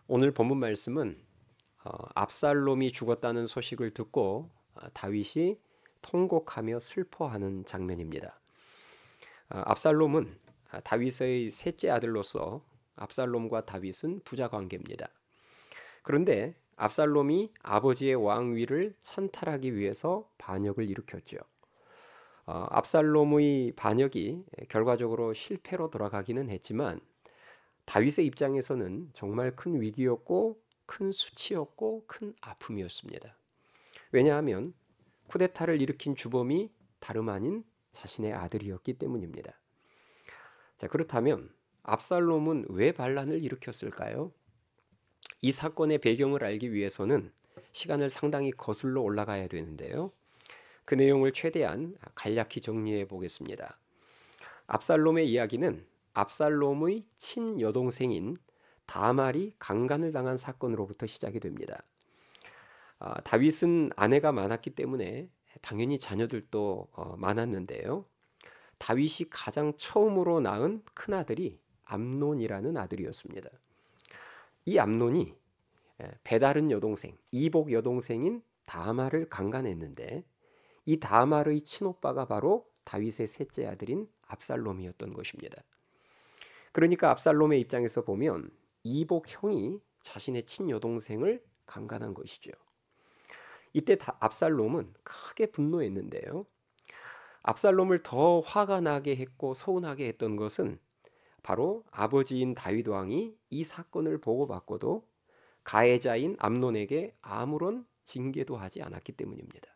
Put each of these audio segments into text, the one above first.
오늘 본문 말씀은 압살롬이 죽었다는 소식을 듣고 다윗이 통곡하며 슬퍼하는 장면입니다. 압살롬은 다윗의 셋째 아들로서 압살롬과 다윗은 부자 관계입니다. 그런데 압살롬이 아버지의 왕위를 찬탈하기 위해서 반역을 일으켰죠. 압살롬의 반역이 결과적으로 실패로 돌아가기는 했지만 다윗의 입장에서는 정말 큰 위기였고 큰 수치였고 큰 아픔이었습니다. 왜냐하면 쿠데타를 일으킨 주범이 다름 아닌 자신의 아들이었기 때문입니다. 자, 그렇다면 압살롬은 왜 반란을 일으켰을까요? 이 사건의 배경을 알기 위해서는 시간을 상당히 거슬러 올라가야 되는데요. 그 내용을 최대한 간략히 정리해 보겠습니다. 압살롬의 이야기는 압살롬의 친여동생인 다말이 강간을 당한 사건으로부터 시작이 됩니다. 다윗은 아내가 많았기 때문에 당연히 자녀들도 많았는데요. 다윗이 가장 처음으로 낳은 큰아들이 암논이라는 아들이었습니다. 이 암논이 배다른 여동생, 이복 여동생인 다말을 강간했는데 이 다말의 친오빠가 바로 다윗의 셋째 아들인 압살롬이었던 것입니다. 그러니까 압살롬의 입장에서 보면 이복 형이 자신의 친여동생을 강간한 것이죠. 이때 압살롬은 크게 분노했는데요. 압살롬을 더 화가 나게 했고 서운하게 했던 것은 바로 아버지인 다윗 왕이 이 사건을 보고받고도 가해자인 암논에게 아무런 징계도 하지 않았기 때문입니다.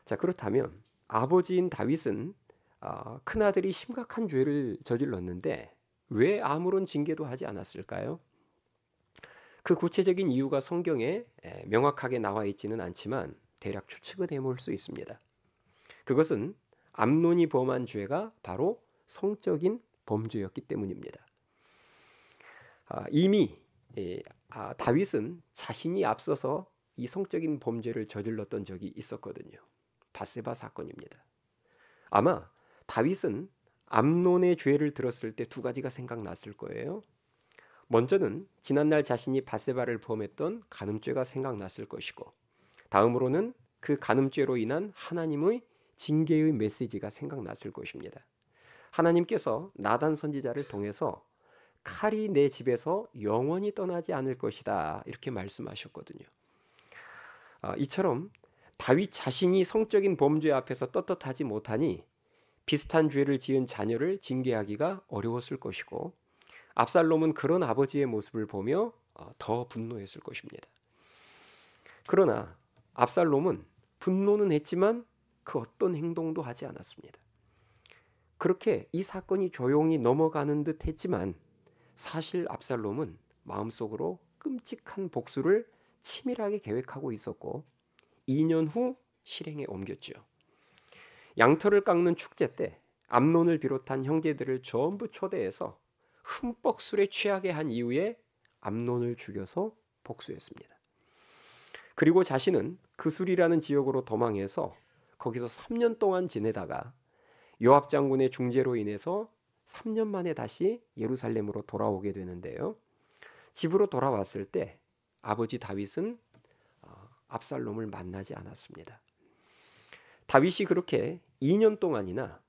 자, 그렇다면 아버지인 다윗은 큰아들이 심각한 죄를 저질렀는데 왜 아무런 징계도 하지 않았을까요? 그 구체적인 이유가 성경에 명확하게 나와 있지는 않지만 대략 추측은 해볼 수 있습니다. 그것은 암논이 범한 죄가 바로 성적인 범죄였기 때문입니다. 이미 다윗은 자신이 앞서서 이 성적인 범죄를 저질렀던 적이 있었거든요. 바세바 사건입니다. 아마 다윗은 암논의 죄를 들었을 때 두 가지가 생각났을 거예요. 먼저는 지난날 자신이 바세바를 범했던 간음죄가 생각났을 것이고, 다음으로는 그 간음죄로 인한 하나님의 징계의 메시지가 생각났을 것입니다. 하나님께서 나단 선지자를 통해서 칼이 내 집에서 영원히 떠나지 않을 것이다 이렇게 말씀하셨거든요. 이처럼 다윗 자신이 성적인 범죄 앞에서 떳떳하지 못하니 비슷한 죄를 지은 자녀를 징계하기가 어려웠을 것이고, 압살롬은 그런 아버지의 모습을 보며 더 분노했을 것입니다. 그러나 압살롬은 분노는 했지만 그 어떤 행동도 하지 않았습니다. 그렇게 이 사건이 조용히 넘어가는 듯 했지만 사실 압살롬은 마음속으로 끔찍한 복수를 치밀하게 계획하고 있었고 2년 후 실행에 옮겼죠. 양털을 깎는 축제 때 암논을 비롯한 형제들을 전부 초대해서 흠뻑 술에 취하게 한 이후에 암논을 죽여서 복수했습니다. 그리고 자신은 그술이라는 지역으로 도망해서 거기서 3년 동안 지내다가 요압 장군의 중재로 인해서 3년 만에 다시 예루살렘으로 돌아오게 되는데요. 집으로 돌아왔을 때 아버지 다윗은 압살롬을 만나지 않았습니다. 다윗이 그렇게 2년 동안이나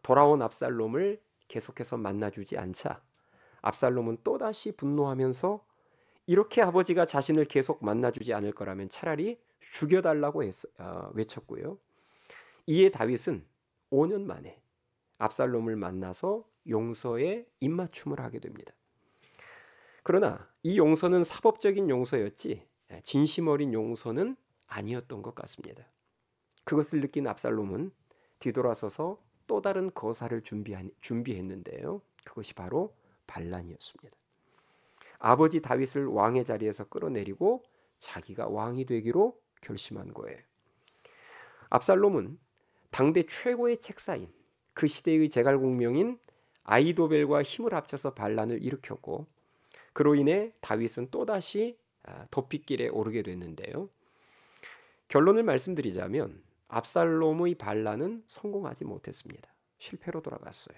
돌아온 압살롬을 계속해서 만나주지 않자 압살롬은 또다시 분노하면서 이렇게 아버지가 자신을 계속 만나주지 않을 거라면 차라리 죽여달라고 외쳤고요. 이에 다윗은 5년 만에 압살롬을 만나서 용서에 입맞춤을 하게 됩니다. 그러나 이 용서는 사법적인 용서였지 진심 어린 용서는 아니었던 것 같습니다. 그것을 느낀 압살롬은 뒤돌아서서 또 다른 거사를 준비했는데요. 그것이 바로 반란이었습니다. 아버지 다윗을 왕의 자리에서 끌어내리고 자기가 왕이 되기로 결심한 거예요. 압살롬은 당대 최고의 책사인 그 시대의 제갈공명인 아이도벨과 힘을 합쳐서 반란을 일으켰고 그로 인해 다윗은 또다시 도피길에 오르게 됐는데요. 결론을 말씀드리자면 압살롬의 반란은 성공하지 못했습니다. 실패로 돌아갔어요.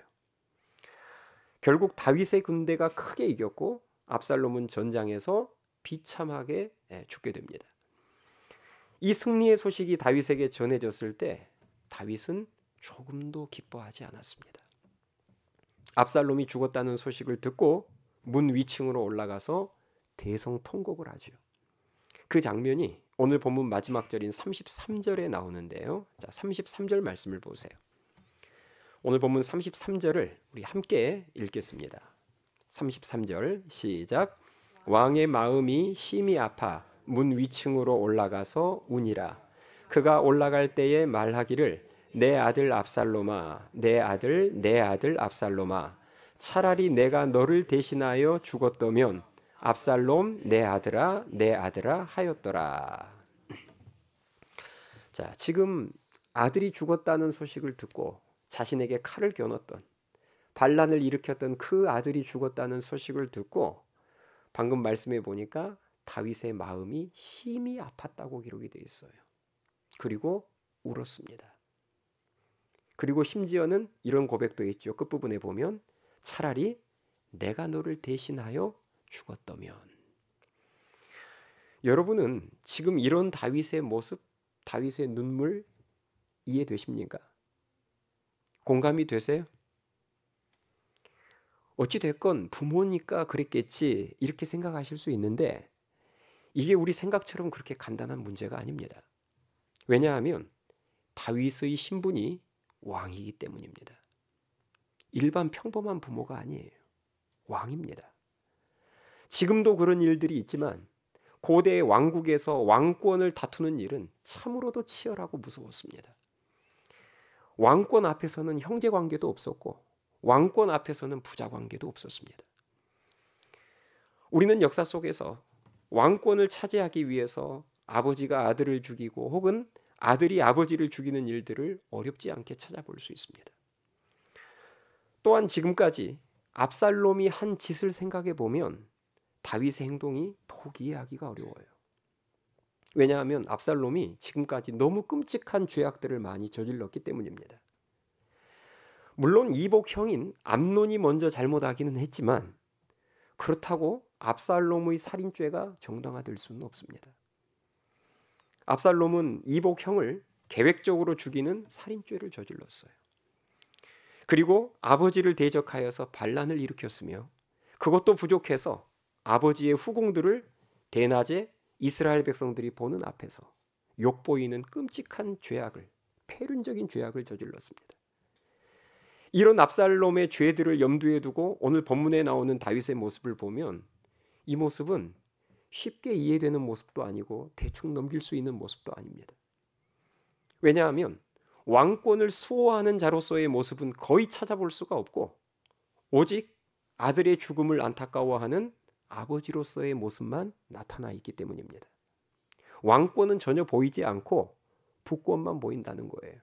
결국 다윗의 군대가 크게 이겼고 압살롬은 전장에서 비참하게 죽게 됩니다. 이 승리의 소식이 다윗에게 전해졌을 때 다윗은 조금도 기뻐하지 않았습니다. 압살롬이 죽었다는 소식을 듣고 문 위층으로 올라가서 대성통곡을 하죠. 그 장면이 오늘 본문 마지막 절인 33절에 나오는데요. 자, 33절 말씀을 보세요. 오늘 본문 33절을 우리 함께 읽겠습니다. 33절 시작. 왕의 마음이 심히 아파 문 위층으로 올라가서 우니라. 그가 올라갈 때에 말하기를 내 아들 압살롬아, 내 아들 압살롬아, 차라리 내가 너를 대신하여 죽었다면 압살롬 내 아들아 하였더라. 자, 지금 아들이 죽었다는 소식을 듣고 자신에게 칼을 겨눴던, 반란을 일으켰던 그 아들이 죽었다는 소식을 듣고 방금 말씀해 보니까 다윗의 마음이 심히 아팠다고 기록이 되어 있어요. 그리고 울었습니다. 그리고 심지어는 이런 고백도 있죠. 끝부분에 보면 차라리 내가 너를 대신하여 죽었다면. 여러분은 지금 이런 다윗의 모습, 다윗의 눈물 이해되십니까? 공감이 되세요? 어찌됐건 부모니까 그랬겠지 이렇게 생각하실 수 있는데 이게 우리 생각처럼 그렇게 간단한 문제가 아닙니다. 왜냐하면 다윗의 신분이 왕이기 때문입니다. 일반 평범한 부모가 아니에요. 왕입니다. 지금도 그런 일들이 있지만 고대의 왕국에서 왕권을 다투는 일은 참으로도 치열하고 무서웠습니다. 왕권 앞에서는 형제관계도 없었고 왕권 앞에서는 부자관계도 없었습니다. 우리는 역사 속에서 왕권을 차지하기 위해서 아버지가 아들을 죽이고 혹은 아들이 아버지를 죽이는 일들을 어렵지 않게 찾아볼 수 있습니다. 또한 지금까지 압살롬이 한 짓을 생각해 보면 다윗의 행동이 더욱 이해하기가 어려워요. 왜냐하면 압살롬이 지금까지 너무 끔찍한 죄악들을 많이 저질렀기 때문입니다. 물론 이복 형인 암논이 먼저 잘못하기는 했지만 그렇다고 압살롬의 살인죄가 정당화될 수는 없습니다. 압살롬은 이복 형을 계획적으로 죽이는 살인죄를 저질렀어요. 그리고 아버지를 대적하여서 반란을 일으켰으며 그것도 부족해서 아버지의 후궁들을 대낮에 이스라엘 백성들이 보는 앞에서 욕보이는 끔찍한 죄악을, 폐륜적인 죄악을 저질렀습니다. 이런 압살롬의 죄들을 염두에 두고 오늘 본문에 나오는 다윗의 모습을 보면 이 모습은 쉽게 이해되는 모습도 아니고 대충 넘길 수 있는 모습도 아닙니다. 왜냐하면 왕권을 수호하는 자로서의 모습은 거의 찾아볼 수가 없고 오직 아들의 죽음을 안타까워하는 아버지로서의 모습만 나타나 있기 때문입니다. 왕권은 전혀 보이지 않고 부권만 보인다는 거예요.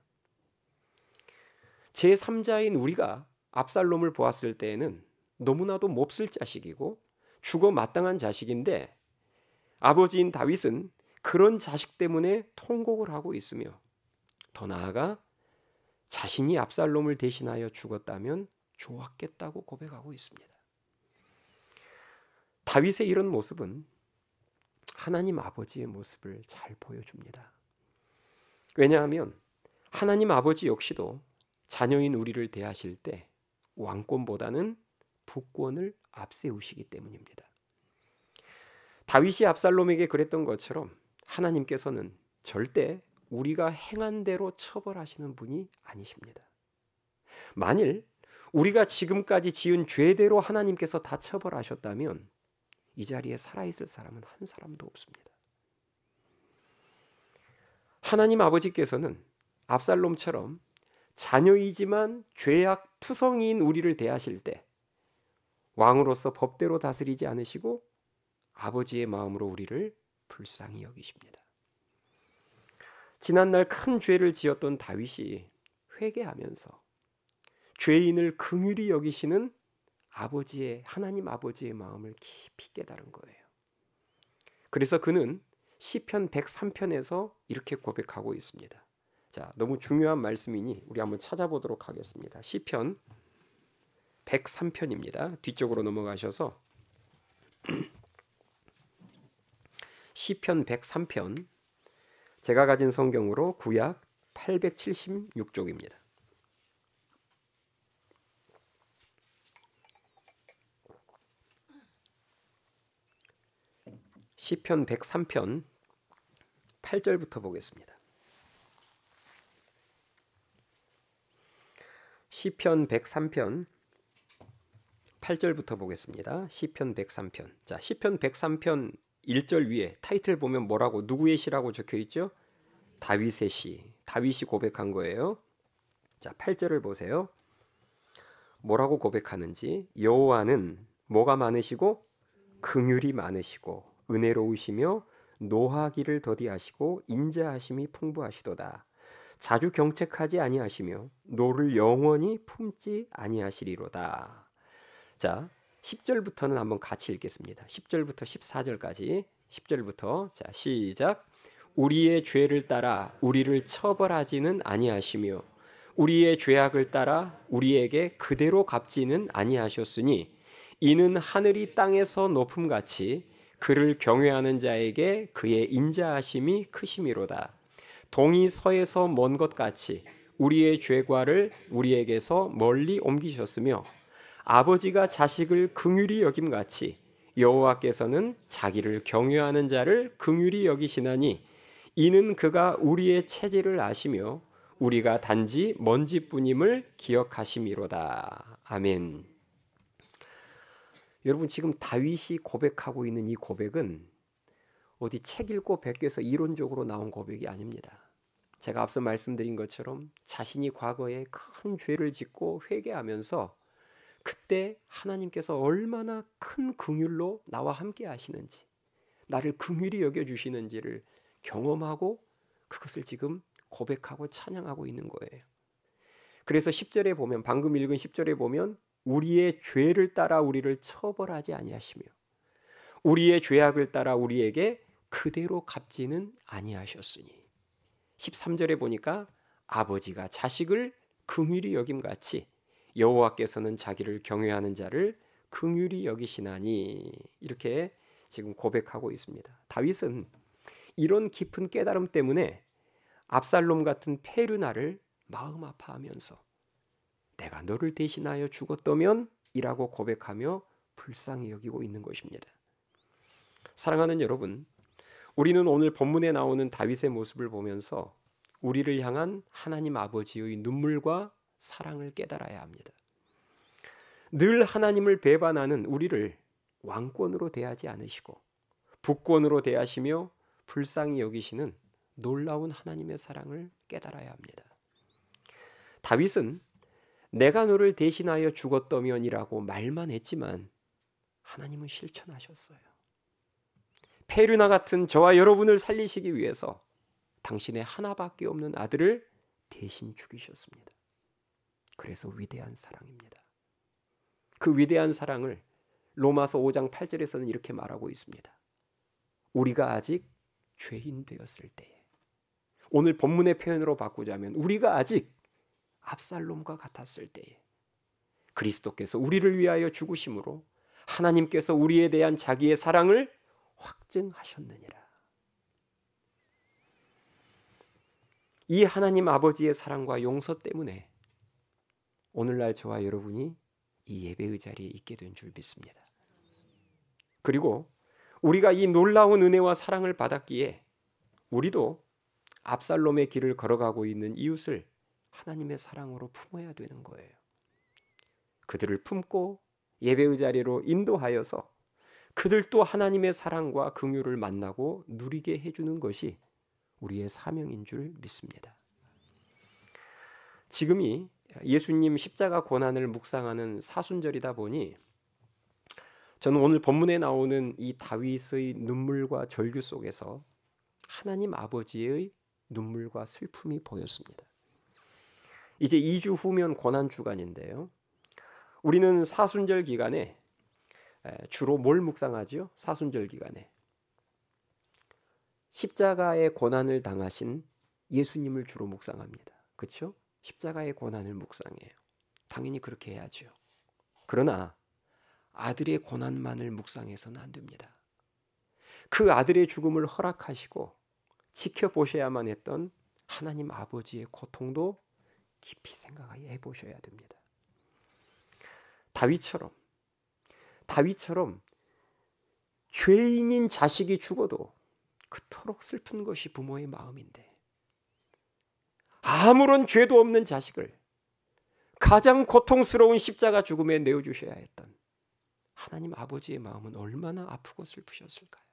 제3자인 우리가 압살롬을 보았을 때에는 너무나도 몹쓸 자식이고 죽어 마땅한 자식인데 아버지인 다윗은 그런 자식 때문에 통곡을 하고 있으며 더 나아가 자신이 압살롬을 대신하여 죽었다면 좋았겠다고 고백하고 있습니다. 다윗의 이런 모습은 하나님 아버지의 모습을 잘 보여줍니다. 왜냐하면 하나님 아버지 역시도 자녀인 우리를 대하실 때 왕권보다는 부권을 앞세우시기 때문입니다. 다윗이 압살롬에게 그랬던 것처럼 하나님께서는 절대 우리가 행한 대로 처벌하시는 분이 아니십니다. 만일 우리가 지금까지 지은 죄대로 하나님께서 다 처벌하셨다면 이 자리에 살아있을 사람은 한 사람도 없습니다. 하나님 아버지께서는 압살롬처럼 자녀이지만 죄악 투성이인 우리를 대하실 때 왕으로서 법대로 다스리지 않으시고 아버지의 마음으로 우리를 불쌍히 여기십니다. 지난날 큰 죄를 지었던 다윗이 회개하면서 죄인을 긍휼히 여기시는 하나님 아버지의 마음을 깊이 깨달은 거예요. 그래서 그는 시편 103편에서 이렇게 고백하고 있습니다. 자, 너무 중요한 말씀이니 우리 한번 찾아보도록 하겠습니다. 시편 103편입니다. 뒤쪽으로 넘어가셔서 시편 103편, 제가 가진 성경으로 구약 876쪽입니다. 시편 103편 8절부터 보겠습니다. 시편 103편 8절부터 보겠습니다. 시편 103편. 자, 시편 103편 1절 위에 타이틀 보면 뭐라고, 누구의 시라고 적혀 있죠? 다윗의 시. 다윗이 고백한 거예요. 자, 8절을 보세요. 뭐라고 고백하는지. 여호와는 뭐가 많으시고 긍휼이 많으시고 은혜로우시며 노하기를 더디하시고 인자하심이 풍부하시도다. 자주 경책하지 아니하시며 노를 영원히 품지 아니하시리로다. 자, 10절부터는 한번 같이 읽겠습니다. 10절부터 14절까지. 10절부터 자, 시작. 우리의 죄를 따라 우리를 처벌하지는 아니하시며 우리의 죄악을 따라 우리에게 그대로 갚지는 아니하셨으니 이는 하늘이 땅에서 높음같이 그를 경외하는 자에게 그의 인자하심이 크심이로다. 동이 서에서 먼 것 같이 우리의 죄과를 우리에게서 멀리 옮기셨으며 아버지가 자식을 긍휼히 여김같이 여호와께서는 자기를 경외하는 자를 긍휼히 여기시나니 이는 그가 우리의 체질을 아시며 우리가 단지 먼지뿐임을 기억하심이로다. 아멘. 여러분, 지금 다윗이 고백하고 있는 이 고백은 어디 책 읽고 베껴서 이론적으로 나온 고백이 아닙니다. 제가 앞서 말씀드린 것처럼 자신이 과거에 큰 죄를 짓고 회개하면서 그때 하나님께서 얼마나 큰 긍휼로 나와 함께 하시는지, 나를 긍휼히 여겨주시는지를 경험하고 그것을 지금 고백하고 찬양하고 있는 거예요. 그래서 10절에 보면, 방금 읽은 10절에 보면 우리의 죄를 따라 우리를 처벌하지 아니하시며 우리의 죄악을 따라 우리에게 그대로 갚지는 아니하셨으니, 13절에 보니까 아버지가 자식을 긍휼히 여김같이 여호와께서는 자기를 경외하는 자를 긍휼히 여기시나니, 이렇게 지금 고백하고 있습니다. 다윗은 이런 깊은 깨달음 때문에 압살롬 같은 페르나를 마음 아파하면서 내가 너를 대신하여 죽었다면 이라고 고백하며 불쌍히 여기고 있는 것입니다. 사랑하는 여러분, 우리는 오늘 본문에 나오는 다윗의 모습을 보면서 우리를 향한 하나님 아버지의 눈물과 사랑을 깨달아야 합니다. 늘 하나님을 배반하는 우리를 왕권으로 대하지 않으시고 북권으로 대하시며 불쌍히 여기시는 놀라운 하나님의 사랑을 깨달아야 합니다. 다윗은 내가 너를 대신하여 죽었다면이라고 말만 했지만 하나님은 실천하셨어요. 페르나 같은 저와 여러분을 살리시기 위해서 당신의 하나밖에 없는 아들을 대신 죽이셨습니다. 그래서 위대한 사랑입니다. 그 위대한 사랑을 로마서 5장 8절에서는 이렇게 말하고 있습니다. 우리가 아직 죄인 되었을 때에, 오늘 본문의 표현으로 바꾸자면 우리가 아직 압살롬과 같았을 때에 그리스도께서 우리를 위하여 죽으심으로 하나님께서 우리에 대한 자기의 사랑을 확증하셨느니라. 이 하나님 아버지의 사랑과 용서 때문에 오늘날 저와 여러분이 이 예배의 자리에 있게 된 줄 믿습니다. 그리고 우리가 이 놀라운 은혜와 사랑을 받았기에 우리도 압살롬의 길을 걸어가고 있는 이웃을 하나님의 사랑으로 품어야 되는 거예요. 그들을 품고 예배의 자리로 인도하여서 그들도 하나님의 사랑과 긍휼을 만나고 누리게 해주는 것이 우리의 사명인 줄 믿습니다. 지금이 예수님 십자가 고난을 묵상하는 사순절이다 보니 저는 오늘 본문에 나오는 이 다윗의 눈물과 절규 속에서 하나님 아버지의 눈물과 슬픔이 보였습니다. 이제 2주 후면 고난 주간인데요. 우리는 사순절 기간에 주로 뭘 묵상하죠? 사순절 기간에 십자가의 고난을 당하신 예수님을 주로 묵상합니다. 그렇죠? 십자가의 고난을 묵상해요. 당연히 그렇게 해야죠. 그러나 아들의 고난만을 묵상해서는 안 됩니다. 그 아들의 죽음을 허락하시고 지켜보셔야만 했던 하나님 아버지의 고통도 깊이 생각해 보셔야 됩니다. 다윗처럼 죄인인 자식이 죽어도 그토록 슬픈 것이 부모의 마음인데, 아무런 죄도 없는 자식을 가장 고통스러운 십자가 죽음에 내어주셔야 했던 하나님 아버지의 마음은 얼마나 아프고 슬프셨을까요?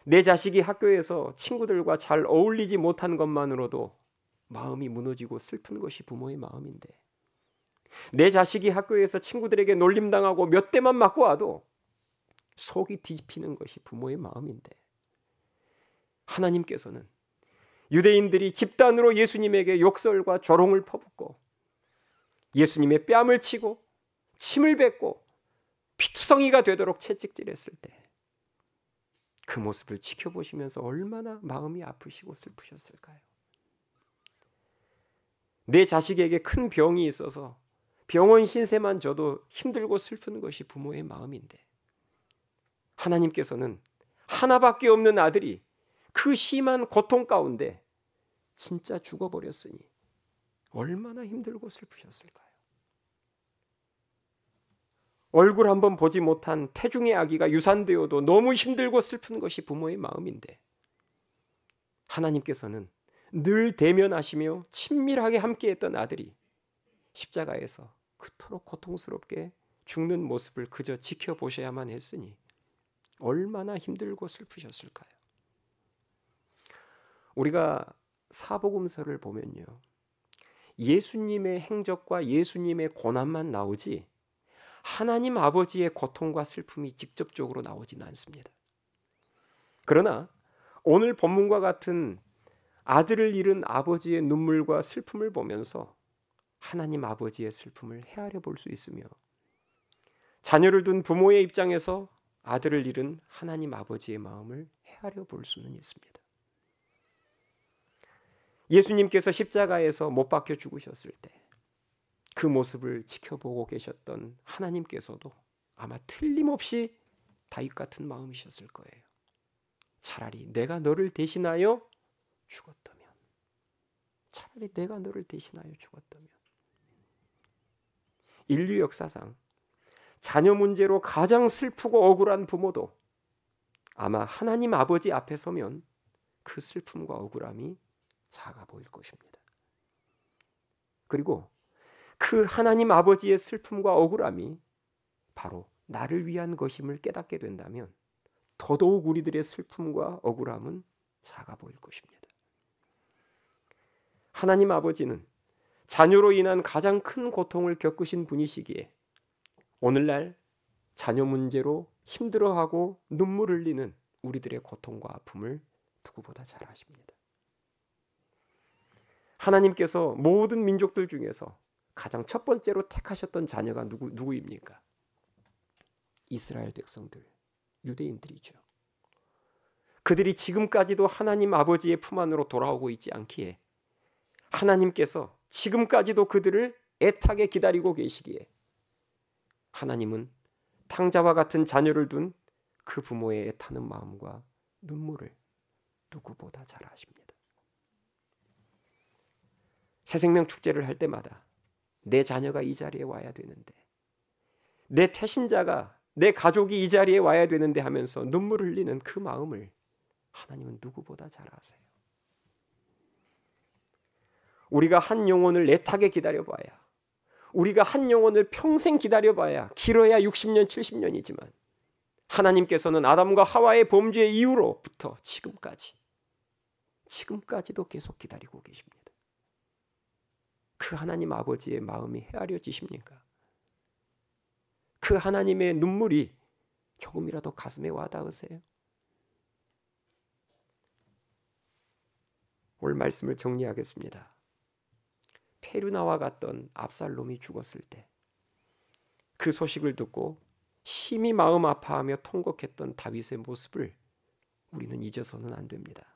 내 자식이 학교에서 친구들과 잘 어울리지 못한 것만으로도 마음이 무너지고 슬픈 것이 부모의 마음인데, 내 자식이 학교에서 친구들에게 놀림당하고 몇 대만 맞고 와도 속이 뒤집히는 것이 부모의 마음인데, 하나님께서는 유대인들이 집단으로 예수님에게 욕설과 조롱을 퍼붓고 예수님의 뺨을 치고 침을 뱉고 피투성이가 되도록 채찍질했을 때 그 모습을 지켜보시면서 얼마나 마음이 아프시고 슬프셨을까요? 내 자식에게 큰 병이 있어서 병원 신세만 져도 힘들고 슬픈 것이 부모의 마음인데, 하나님께서는 하나밖에 없는 아들이 그 심한 고통 가운데 진짜 죽어버렸으니 얼마나 힘들고 슬프셨을까요? 얼굴 한번 보지 못한 태중의 아기가 유산되어도 너무 힘들고 슬픈 것이 부모의 마음인데, 하나님께서는 늘 대면하시며 친밀하게 함께했던 아들이 십자가에서 그토록 고통스럽게 죽는 모습을 그저 지켜보셔야만 했으니 얼마나 힘들고 슬프셨을까요? 우리가 사복음서를 보면요, 예수님의 행적과 예수님의 고난만 나오지 하나님 아버지의 고통과 슬픔이 직접적으로 나오지는 않습니다. 그러나 오늘 본문과 같은 아들을 잃은 아버지의 눈물과 슬픔을 보면서 하나님 아버지의 슬픔을 헤아려 볼 수 있으며, 자녀를 둔 부모의 입장에서 아들을 잃은 하나님 아버지의 마음을 헤아려 볼 수는 있습니다. 예수님께서 십자가에서 못 박혀 죽으셨을 때 그 모습을 지켜보고 계셨던 하나님께서도 아마 틀림없이 다윗 같은 마음이셨을 거예요. 차라리 내가 너를 대신하여 죽었다면, 차라리 내가 너를 대신하여 죽었다면. 인류 역사상 자녀 문제로 가장 슬프고 억울한 부모도 아마 하나님 아버지 앞에 서면 그 슬픔과 억울함이 작아 보일 것입니다. 그리고 그 하나님 아버지의 슬픔과 억울함이 바로 나를 위한 것임을 깨닫게 된다면 더더욱 우리들의 슬픔과 억울함은 작아 보일 것입니다. 하나님 아버지는 자녀로 인한 가장 큰 고통을 겪으신 분이시기에 오늘날 자녀 문제로 힘들어하고 눈물 흘리는 우리들의 고통과 아픔을 누구보다 잘 아십니다. 하나님께서 모든 민족들 중에서 가장 첫 번째로 택하셨던 자녀가 누구입니까? 이스라엘 백성들, 유대인들이죠. 그들이 지금까지도 하나님 아버지의 품 안으로 돌아오고 있지 않기에 하나님께서 지금까지도 그들을 애타게 기다리고 계시기에 하나님은 탕자와 같은 자녀를 둔 그 부모의 애타는 마음과 눈물을 누구보다 잘 아십니다. 새생명 축제를 할 때마다 내 자녀가 이 자리에 와야 되는데, 내 태신자가, 내 가족이 이 자리에 와야 되는데 하면서 눈물 흘리는 그 마음을 하나님은 누구보다 잘 아세요. 우리가 한 영혼을 애타게 기다려봐야, 우리가 한 영혼을 평생 기다려봐야 길어야 60년, 70년이지만 하나님께서는 아담과 하와의 범죄 이후로부터 지금까지도 계속 기다리고 계십니다. 그 하나님 아버지의 마음이 헤아려지십니까? 그 하나님의 눈물이 조금이라도 가슴에 와닿으세요? 오늘 말씀을 정리하겠습니다. 페르나와 갔던 압살롬이 죽었을 때 그 소식을 듣고 심히 마음 아파하며 통곡했던 다윗의 모습을 우리는 잊어서는 안 됩니다.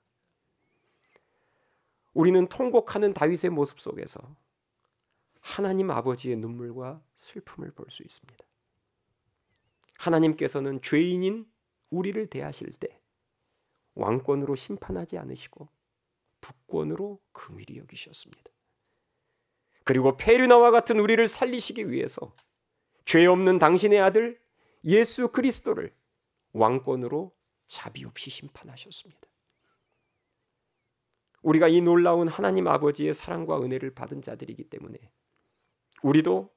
우리는 통곡하는 다윗의 모습 속에서 하나님 아버지의 눈물과 슬픔을 볼 수 있습니다. 하나님께서는 죄인인 우리를 대하실 때 왕권으로 심판하지 않으시고 북권으로 긍휼히 여기셨습니다. 그리고 페류나와 같은 우리를 살리시기 위해서 죄 없는 당신의 아들 예수 그리스도를 왕권으로 자비 없이 심판하셨습니다. 우리가 이 놀라운 하나님 아버지의 사랑과 은혜를 받은 자들이기 때문에 우리도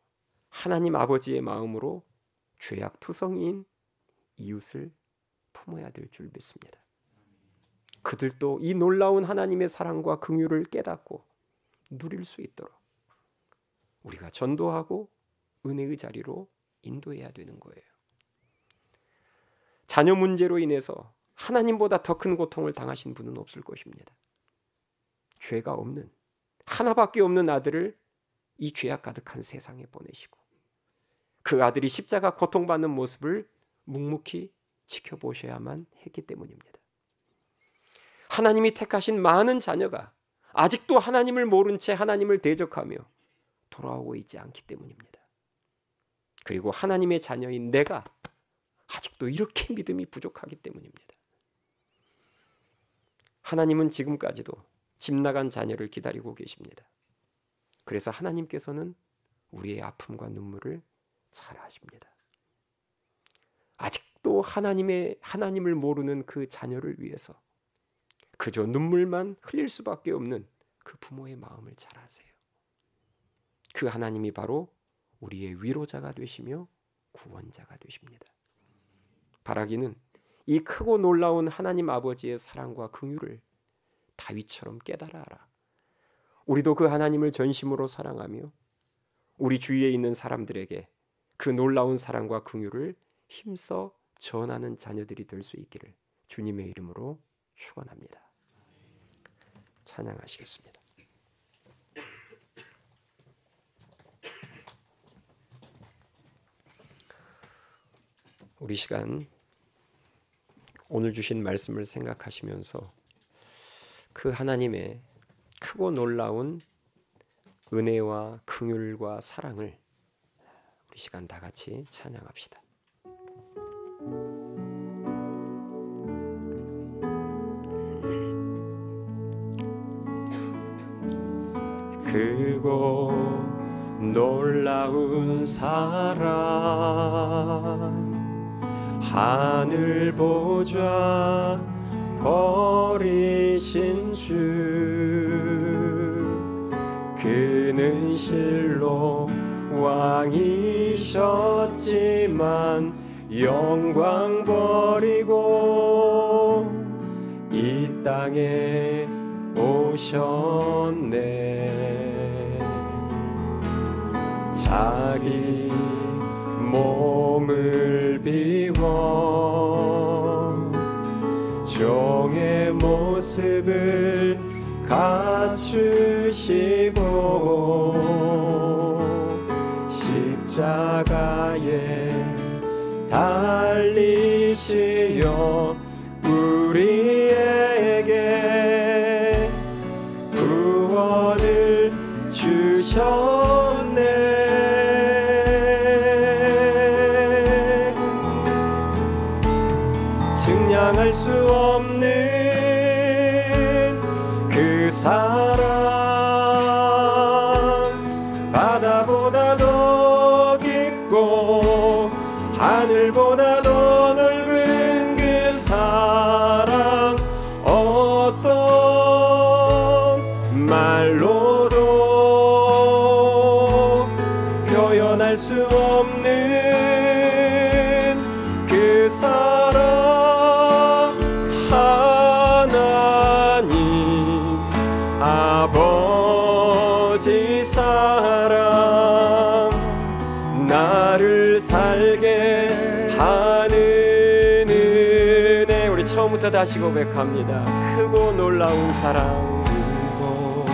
하나님 아버지의 마음으로 죄악투성이인 이웃을 품어야 될 줄 믿습니다. 그들도 이 놀라운 하나님의 사랑과 긍휼을 깨닫고 누릴 수 있도록 우리가 전도하고 은혜의 자리로 인도해야 되는 거예요. 자녀 문제로 인해서 하나님보다 더 큰 고통을 당하신 분은 없을 것입니다. 죄가 없는, 하나밖에 없는 아들을 이 죄악 가득한 세상에 보내시고 그 아들이 십자가 고통받는 모습을 묵묵히 지켜보셔야만 했기 때문입니다. 하나님이 택하신 많은 자녀가 아직도 하나님을 모른 채 하나님을 대적하며 돌아오고 있지 않기 때문입니다. 그리고 하나님의 자녀인 내가 아직도 이렇게 믿음이 부족하기 때문입니다. 하나님은 지금까지도 집 나간 자녀를 기다리고 계십니다. 그래서 하나님께서는 우리의 아픔과 눈물을 잘 아십니다. 아직도 하나님을 모르는 그 자녀를 위해서 그저 눈물만 흘릴 수밖에 없는 그 부모의 마음을 잘 아세요. 그 하나님이 바로 우리의 위로자가 되시며 구원자가 되십니다. 바라기는 이 크고 놀라운 하나님 아버지의 사랑과 긍휼을 다윗처럼 깨달아 알아 우리도 그 하나님을 전심으로 사랑하며 우리 주위에 있는 사람들에게 그 놀라운 사랑과 긍휼을 힘써 전하는 자녀들이 될 수 있기를 주님의 이름으로 축원합니다. 찬양하시겠습니다. 우리 시간 오늘 주신 말씀을 생각하시면서 그 하나님의 크고 놀라운 은혜와 긍휼과 사랑을 우리 시간 다 같이 찬양합시다. 크고 놀라운 사랑 하늘 보좌 버리신 주 그는 실로 왕이셨지만 영광 버리고 이 땅에 오셨네. 자기 몸을 비워 종의 모습을 갖추시고 십자가에 달리시어 우리에게 구원을 주셨네. 증량할 수 없는 그 사랑 바다보다 더 깊고 하늘보다 더 넓은 그 사랑 어떤 말로도 표현할 수 없는 그 사랑 하나님 아버지 사랑 나를 살게 하는 은혜. 우리 처음부터 다시 고백합니다. 크고 놀라운 사랑 크고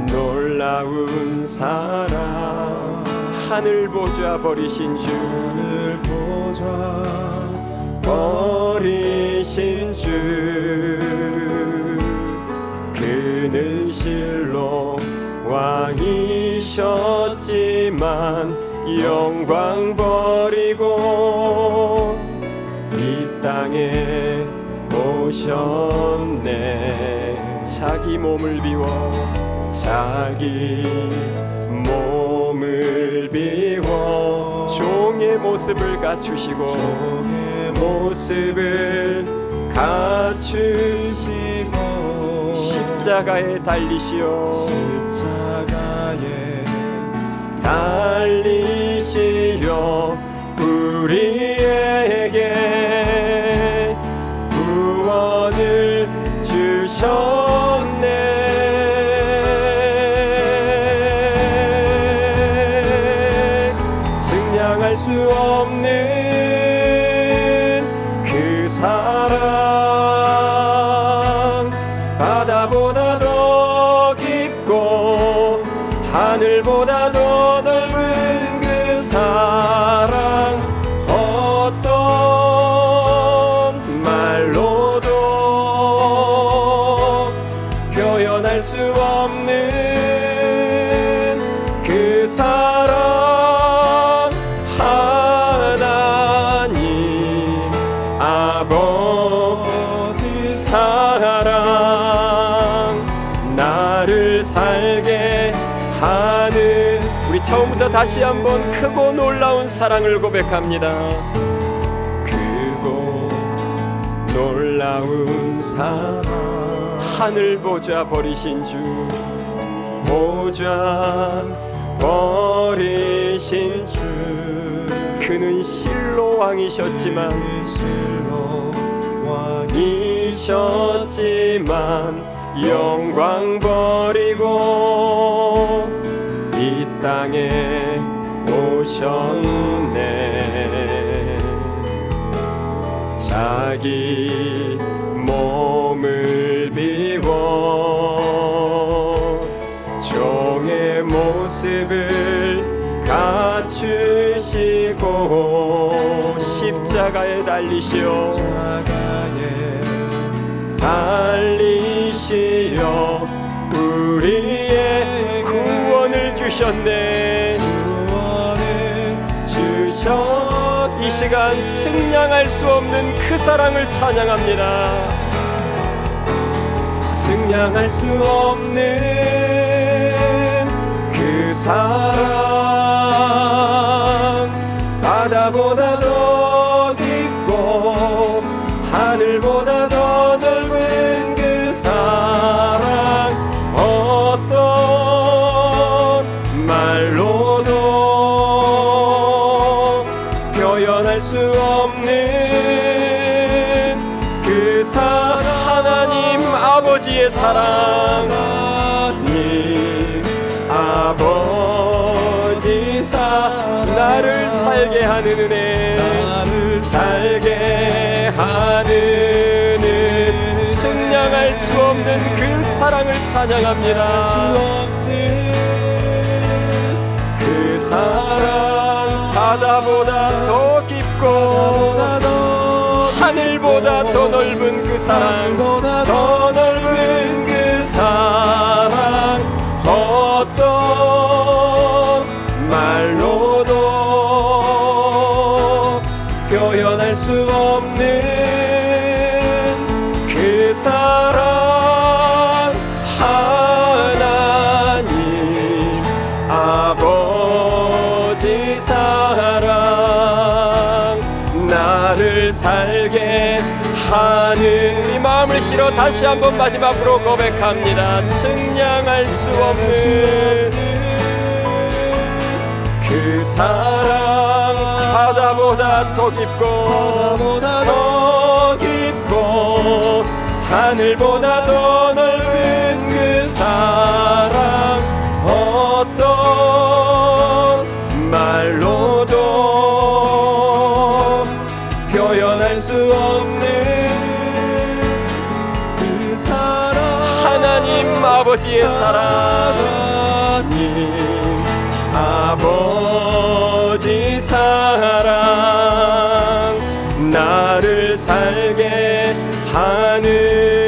놀라운 사랑 하늘 보좌 버리신 주 하늘 보좌 버리신 주 그는 실로 왕이셨지만 영광 버리고 이 땅에 오셨네. 자기 몸을 비워 자기 몸을 비워 종의 모습을 갖추시고 종의 모습을 갖추시고 십자가에 달리시오 십자가에 달리시오 우리에게 구원을 주셨네. 증량할 수 없는 그 사랑 바다보다 더 깊고 하늘보다 더 넓은 그 사랑 어떤 말로도 표현할 수 없는 그 사랑 하나님 아버지 사랑 나를 살게 하는 우리 처음부터 다시 한번 크고 놀라운 사랑을 고백합니다. 크고 놀라운 사랑 하늘 보좌 버리신 주 보좌 버리신 주 그는 실로 왕이셨지만 영광 버리고 이 땅에 오셨네. 자기 몸을 비워 종의 모습을 갖추시고 십자가에 달리시오 달리시어 우리의 구원을 주셨네. 이 시간 측량할 수 없는 그 사랑을 찬양합니다. 측량할 수 없는 그 사랑 바다보다 더 깊고 하늘보다 더 넓은 그 사랑 어떤 말로도 표현할 수 없는 그 사랑 하나님 아버지의 사랑 하나님 아버지 사랑 나를 살게 하는 은혜 나를 살게 하는 은혜 측량할 수 없는 그 사랑을 찬양합니다. 그 사랑 바다보다 더 깊고 하늘보다 더 넓은 그 사랑 더 넓은 그 사랑 어떤 말로도 표현할 수 없는 그 사랑 하나님 아버지 사랑 나를 살게 하는 이 마음을 실어 다시 한번 마지막으로 고백합니다. 측량할 수 없는 그 사랑 바다보다 더 깊고 하늘보다 더 넓은 그 사랑 어떤 말로도 표현할 수 없는 그 사랑 하나님 아버지의 사랑 하나님 아버지 사랑 나를 살게 하는